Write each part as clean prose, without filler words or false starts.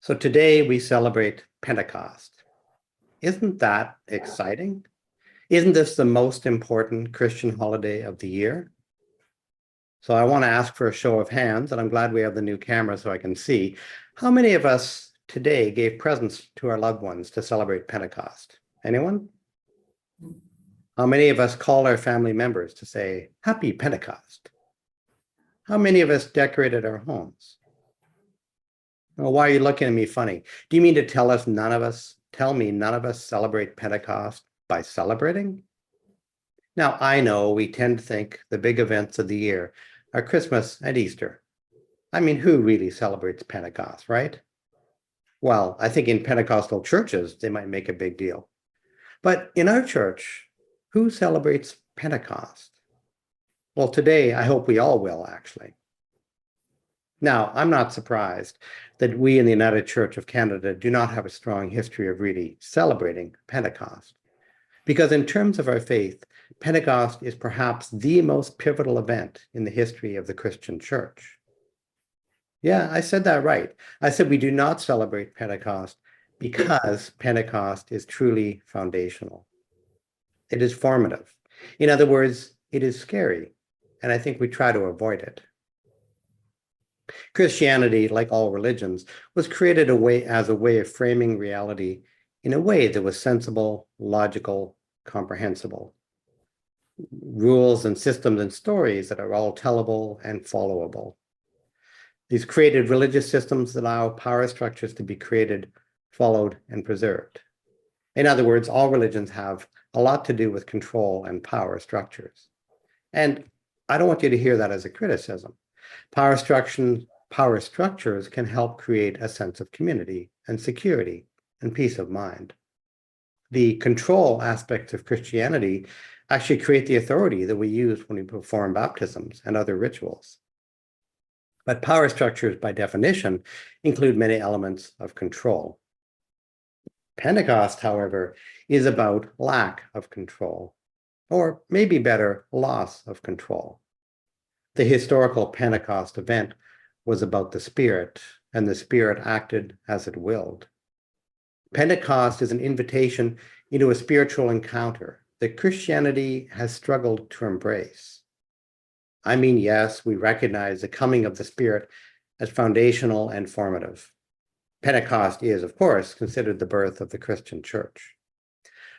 So today we celebrate Pentecost. Isn't that exciting? Isn't this the most important Christian holiday of the year? So I want to ask for a show of hands, and I'm glad we have the new camera so I can see. How many of us today gave presents to our loved ones to celebrate Pentecost? Anyone? How many of us called our family members to say, Happy Pentecost? How many of us decorated our homes? Well, why are you looking at me funny? Do you mean to tell me none of us celebrate Pentecost by celebrating? Now, I know we tend to think the big events of the year are Christmas and Easter. I mean, who really celebrates Pentecost, right? Well, I think in Pentecostal churches, they might make a big deal. But in our church, who celebrates Pentecost? Well, today, I hope we all will, actually. Now, I'm not surprised that we in the United Church of Canada do not have a strong history of really celebrating Pentecost. Because in terms of our faith, Pentecost is perhaps the most pivotal event in the history of the Christian church. Yeah, I said that right. I said we do not celebrate Pentecost because Pentecost is truly foundational. It is formative. In other words, it is scary, and I think we try to avoid it. Christianity, like all religions, was created as a way of framing reality in a way that was sensible, logical, comprehensible. Rules and systems and stories that are all tellable and followable. These created religious systems allow power structures to be created, followed, and preserved. In other words, all religions have a lot to do with control and power structures. And I don't want you to hear that as a criticism. Power structures can help create a sense of community and security and peace of mind. The control aspects of Christianity actually create the authority that we use when we perform baptisms and other rituals. But power structures, by definition, include many elements of control. Pentecost, however, is about lack of control, or maybe better, loss of control. The historical Pentecost event was about the Spirit, and the Spirit acted as it willed. Pentecost is an invitation into a spiritual encounter that Christianity has struggled to embrace. I mean, yes, we recognize the coming of the Spirit as foundational and formative. Pentecost is, of course, considered the birth of the Christian church.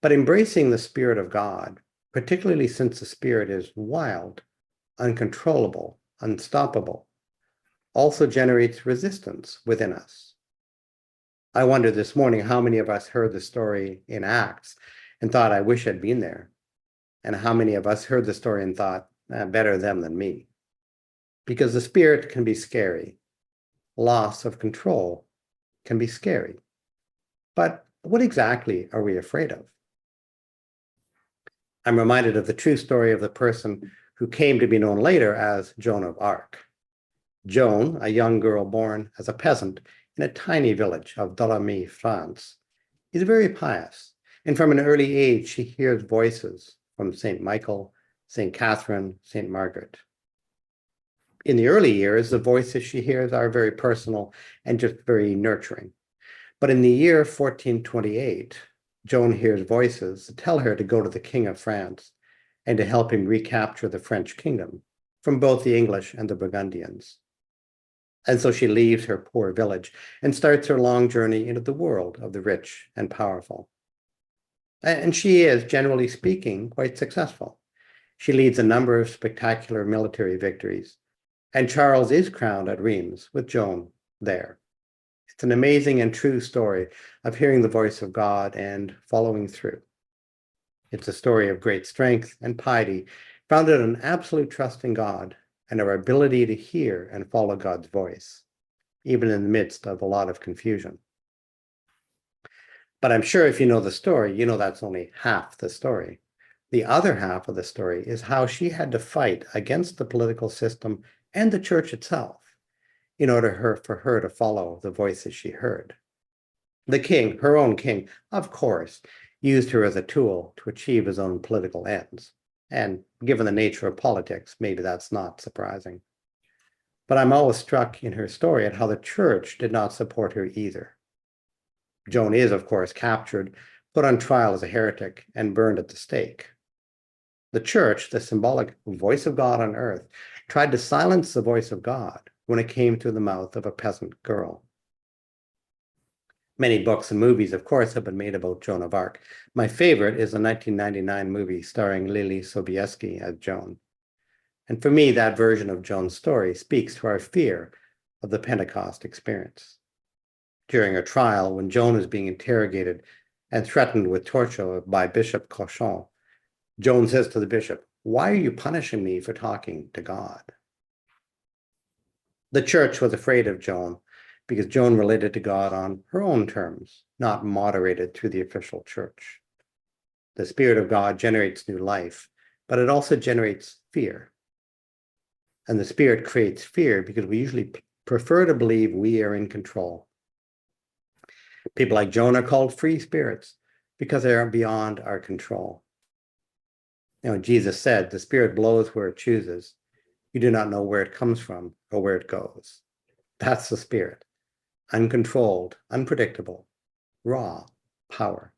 But embracing the Spirit of God, particularly since the Spirit is wild, uncontrollable, unstoppable, also generates resistance within us. I wondered this morning how many of us heard the story in Acts and thought, I wish I'd been there. And how many of us heard the story and thought, better them than me. Because the Spirit can be scary. Loss of control can be scary. But what exactly are we afraid of? I'm reminded of the true story of the person who came to be known later as Joan of Arc. Joan, a young girl born as a peasant in a tiny village of Dolamy, France, is very pious, and from an early age she hears voices from St. Michael, St. Catherine, St. Margaret. In the early years, the voices she hears are very personal and just very nurturing. But in the year 1428, Joan hears voices that tell her to go to the King of France and to help him recapture the French kingdom from both the English and the Burgundians. And so she leaves her poor village and starts her long journey into the world of the rich and powerful. And she is, generally speaking, quite successful. She leads a number of spectacular military victories, and Charles is crowned at Reims with Joan there. It's an amazing and true story of hearing the voice of God and following through. It's a story of great strength and piety, founded on absolute trust in God and our ability to hear and follow God's voice, even in the midst of a lot of confusion. But I'm sure if you know the story, you know that's only half the story. The other half of the story is how she had to fight against the political system and the church itself in order for her to follow the voices she heard. The king, her own king, of course, used her as a tool to achieve his own political ends. And given the nature of politics, maybe that's not surprising. But I'm always struck in her story at how the church did not support her either. Joan is, of course, captured, put on trial as a heretic, and burned at the stake. The church, the symbolic voice of God on earth, tried to silence the voice of God when it came through the mouth of a peasant girl. Many books and movies, of course, have been made about Joan of Arc. My favorite is the 1999 movie starring Lily Sobieski as Joan. And for me, that version of Joan's story speaks to our fear of the Pentecost experience. During her trial, when Joan is being interrogated and threatened with torture by Bishop Cochon, Joan says to the bishop, "Why are you punishing me for talking to God?" The church was afraid of Joan because Joan related to God on her own terms, not moderated through the official church. The Spirit of God generates new life, but it also generates fear. And the Spirit creates fear because we usually prefer to believe we are in control. People like Joan are called free spirits because they are beyond our control. Jesus said, "The Spirit blows where it chooses. You do not know where it comes from or where it goes." That's the Spirit. Uncontrolled, unpredictable, raw power.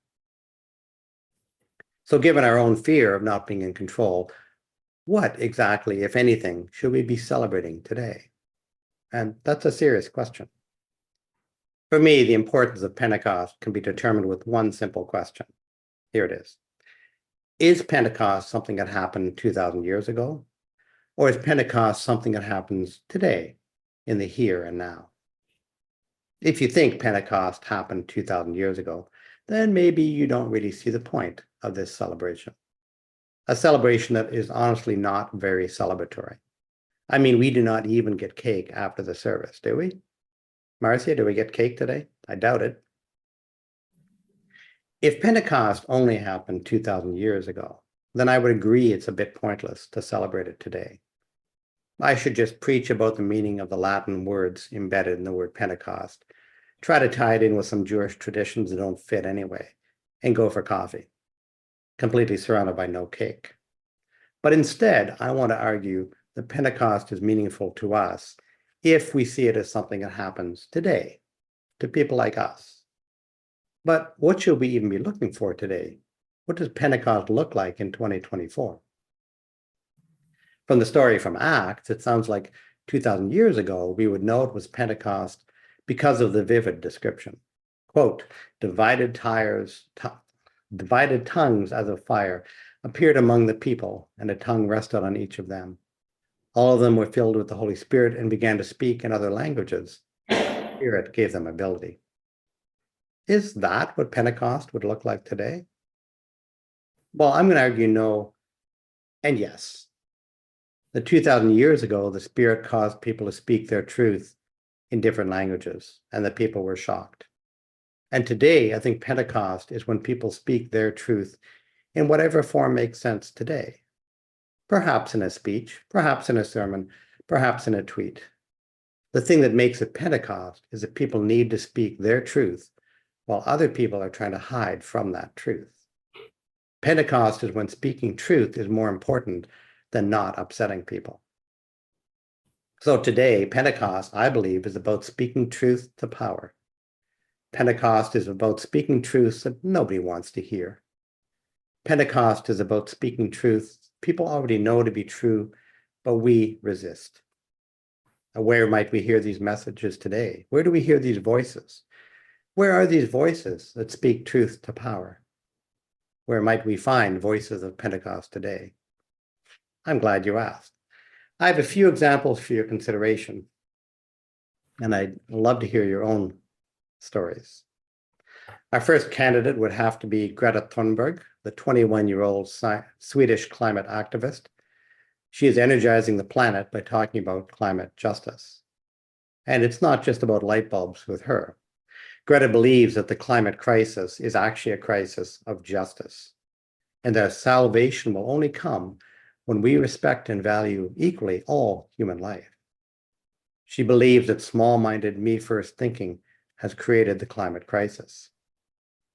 So given our own fear of not being in control, what exactly, if anything, should we be celebrating today? And that's a serious question. For me, the importance of Pentecost can be determined with one simple question. Here it is. Is Pentecost something that happened 2,000 years ago? Or is Pentecost something that happens today, in the here and now? If you think Pentecost happened 2,000 years ago, then maybe you don't really see the point of this celebration. A celebration that is honestly not very celebratory. I mean, we do not even get cake after the service, do we? Marcia, do we get cake today? I doubt it. If Pentecost only happened 2,000 years ago, then I would agree it's a bit pointless to celebrate it today. I should just preach about the meaning of the Latin words embedded in the word Pentecost, try to tie it in with some Jewish traditions that don't fit anyway, and go for coffee, completely surrounded by no cake. But instead, I want to argue that Pentecost is meaningful to us if we see it as something that happens today, to people like us. But what should we even be looking for today? What does Pentecost look like in 2024? From the story from Acts, it sounds like 2,000 years ago, we would know it was Pentecost because of the vivid description. Quote, divided tongues as of fire appeared among the people, and a tongue rested on each of them. All of them were filled with the Holy Spirit and began to speak in other languages. The Spirit gave them ability. Is that what Pentecost would look like today? Well, I'm going to argue no and yes. The 2,000 years ago, the Spirit caused people to speak their truth in different languages, and the people were shocked. And today, I think Pentecost is when people speak their truth in whatever form makes sense today. Perhaps in a speech, perhaps in a sermon, perhaps in a tweet. The thing that makes it Pentecost is that people need to speak their truth while other people are trying to hide from that truth. Pentecost is when speaking truth is more important than not upsetting people. So today, Pentecost, I believe, is about speaking truth to power. Pentecost is about speaking truths that nobody wants to hear. Pentecost is about speaking truths people already know to be true, but we resist. Where might we hear these messages today? Where do we hear these voices? Where are these voices that speak truth to power? Where might we find voices of Pentecost today? I'm glad you asked. I have a few examples for your consideration, and I'd love to hear your own stories. Our first candidate would have to be Greta Thunberg, the 21-year-old Swedish climate activist. She is energizing the planet by talking about climate justice. And it's not just about light bulbs with her. Greta believes that the climate crisis is actually a crisis of justice, and that salvation will only come when we respect and value equally all human life. She believes that small-minded me-first thinking has created the climate crisis.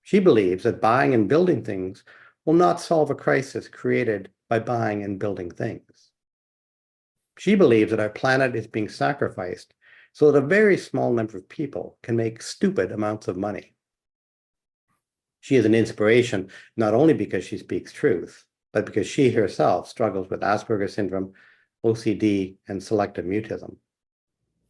She believes that buying and building things will not solve a crisis created by buying and building things. She believes that our planet is being sacrificed so that a very small number of people can make stupid amounts of money. She is an inspiration, not only because she speaks truth, but because she herself struggles with Asperger's syndrome, OCD, and selective mutism.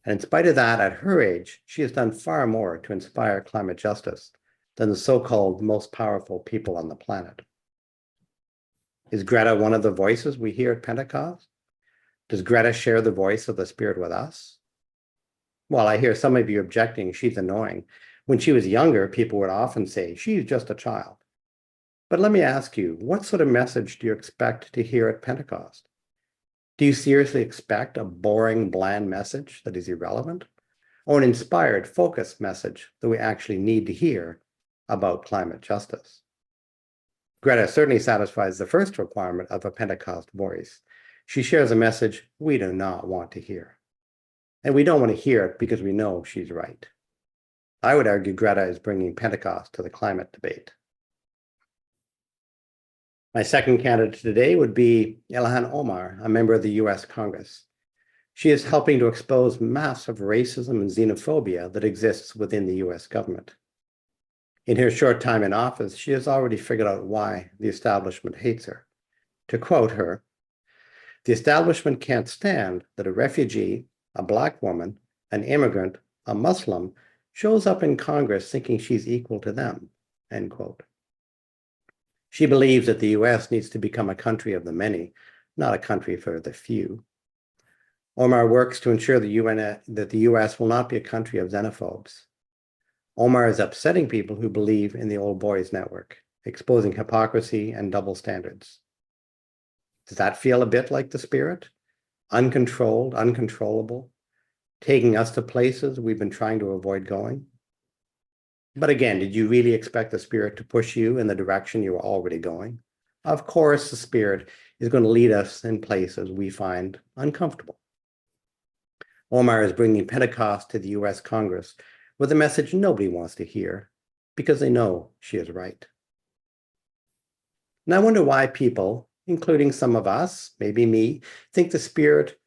And in spite of that, at her age, she has done far more to inspire climate justice than the so-called most powerful people on the planet. Is Greta one of the voices we hear at Pentecost? Does Greta share the voice of the Spirit with us? Well, I hear some of you objecting she's annoying. When she was younger, people would often say, she's just a child. But let me ask you, what sort of message do you expect to hear at Pentecost? Do you seriously expect a boring, bland message that is irrelevant? Or an inspired, focused message that we actually need to hear about climate justice? Greta certainly satisfies the first requirement of a Pentecost voice. She shares a message we do not want to hear. And we don't want to hear it because we know she's right. I would argue Greta is bringing Pentecost to the climate debate. My second candidate today would be Ilhan Omar, a member of the US Congress. She is helping to expose massive racism and xenophobia that exists within the US government. In her short time in office, she has already figured out why the establishment hates her. To quote her, "The establishment can't stand that a refugee, a Black woman, an immigrant, a Muslim shows up in Congress thinking she's equal to them," end quote. She believes that the US needs to become a country of the many, not a country for the few. Omar works to ensure that the US will not be a country of xenophobes. Omar is upsetting people who believe in the old boys network, exposing hypocrisy and double standards. Does that feel a bit like the Spirit? Uncontrolled, uncontrollable, taking us to places we've been trying to avoid going? But again, did you really expect the Spirit to push you in the direction you were already going? Of course, the Spirit is going to lead us in places we find uncomfortable. Omar is bringing Pentecost to the US Congress with a message nobody wants to hear because they know she is right. And I wonder why people, including some of us, maybe me, think the Spirit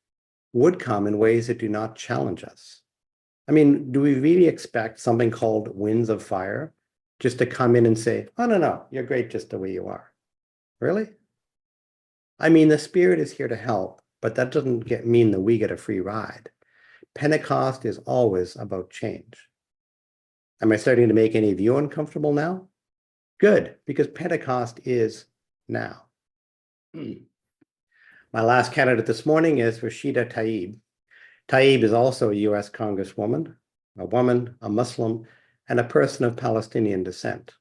would come in ways that do not challenge us. I mean, do we really expect something called winds of fire just to come in and say, oh, no, you're great just the way you are? Really? I mean, the Spirit is here to help, but that doesn't mean that we get a free ride. Pentecost is always about change. Am I starting to make any of you uncomfortable now? Good, because Pentecost is now. My last candidate this morning is Rashida Tlaib. Tlaib is also a US Congresswoman, a woman, a Muslim, and a person of Palestinian descent.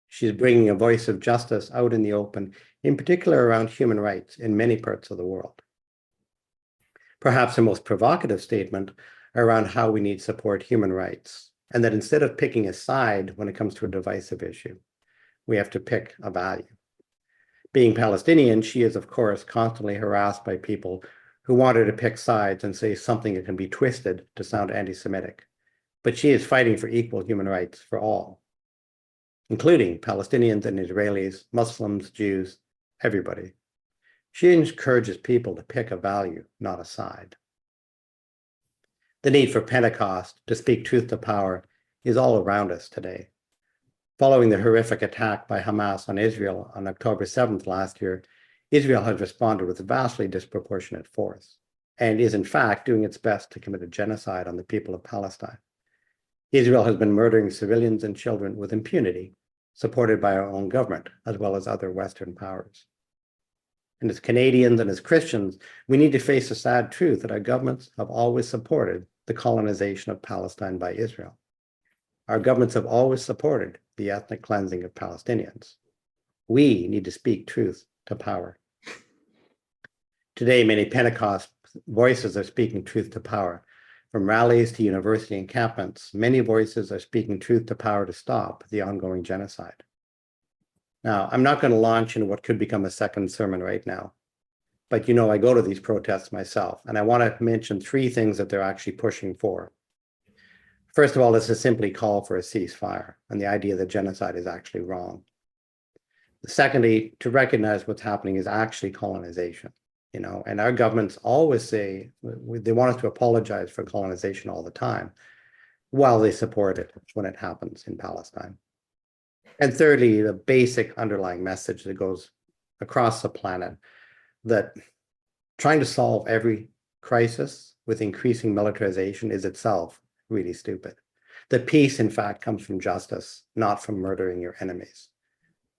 She's bringing a voice of justice out in the open, in particular around human rights in many parts of the world. Perhaps her most provocative statement around how we need to support human rights, and that instead of picking a side when it comes to a divisive issue, we have to pick a value. Being Palestinian, she is, of course, constantly harassed by people who want her to pick sides and say something that can be twisted to sound anti-Semitic. But she is fighting for equal human rights for all, including Palestinians and Israelis, Muslims, Jews, everybody. She encourages people to pick a value, not a side. The need for Pentecost to speak truth to power is all around us today. Following the horrific attack by Hamas on Israel on October 7th last year, Israel has responded with vastly disproportionate force and is in fact doing its best to commit a genocide on the people of Palestine. Israel has been murdering civilians and children with impunity, supported by our own government, as well as other Western powers. And as Canadians and as Christians, we need to face the sad truth that our governments have always supported the colonization of Palestine by Israel. Our governments have always supported the ethnic cleansing of Palestinians. We need to speak truth to power. Today, many Pentecost voices are speaking truth to power. From rallies to university encampments, many voices are speaking truth to power to stop the ongoing genocide. Now, I'm not going to launch into what could become a second sermon right now, but you know, I go to these protests myself, and I want to mention three things that they're actually pushing for. First of all, this is simply call for a ceasefire, and the idea that genocide is actually wrong. Secondly, to recognize what's happening is actually colonization. and our governments always say they want us to apologize for colonization all the time, while they support it when it happens in Palestine. And thirdly, the basic underlying message that goes across the planet that trying to solve every crisis with increasing militarization is itself really stupid. That peace, in fact, comes from justice, not from murdering your enemies.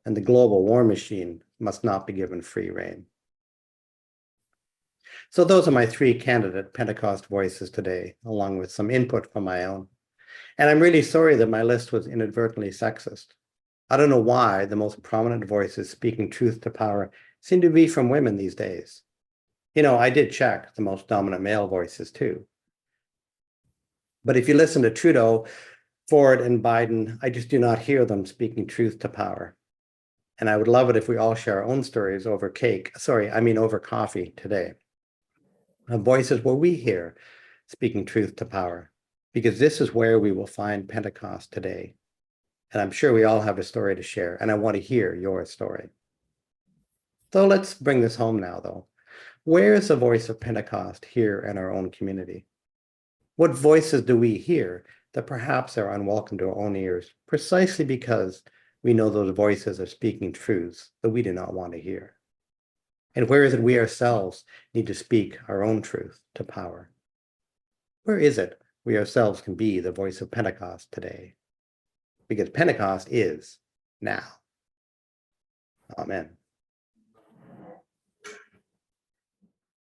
And the global war machine must not be given free rein. So those are my three candidate Pentecost voices today, along with some input from my own. And I'm really sorry that my list was inadvertently sexist. I don't know why the most prominent voices speaking truth to power seem to be from women these days. I did check the most dominant male voices too. But if you listen to Trudeau, Ford, and Biden, I just do not hear them speaking truth to power. And I would love it if we all share our own stories over over coffee today. Voices where we hear speaking truth to power, because this is where we will find Pentecost today. And I'm sure we all have a story to share, and I want to hear your story. So let's bring this home now, though. Where is the voice of Pentecost here in our own community? What voices do we hear that perhaps are unwelcome to our own ears, precisely because we know those voices are speaking truths that we do not want to hear? And where is it we ourselves need to speak our own truth to power? Where is it we ourselves can be the voice of Pentecost today? Because Pentecost is now. Amen.